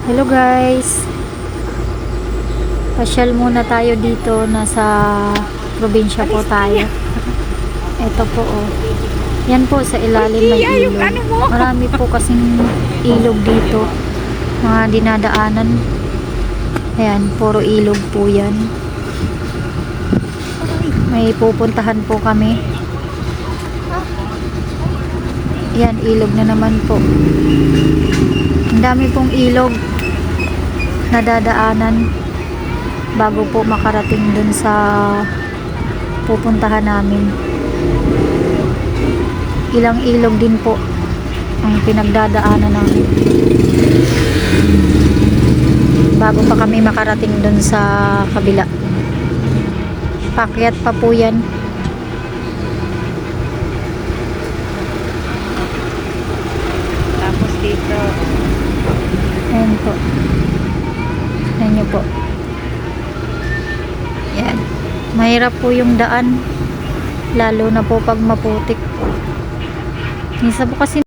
Hello guys, pasyal muna tayo dito, nasa probinsya po tayo. Ito po oh, yan po sa ilalim ng ilog. Marami po kasing ilog dito, mga dinadaanan. Ayan, puro ilog po yan. May pupuntahan po kami. Yan, ilog na naman po. Ang dami pong ilog na dadaanan bago po makarating dun sa pupuntahan namin. Ilang ilog din po ang pinagdadaanan namin bago pa kami makarating dun sa kabila. Paakyat pa po yan. Tapos dito, Ayan po. Ayan nyo po. Yan. Mahirap po yung daan. Lalo na po pag maputik. Minsan po kasi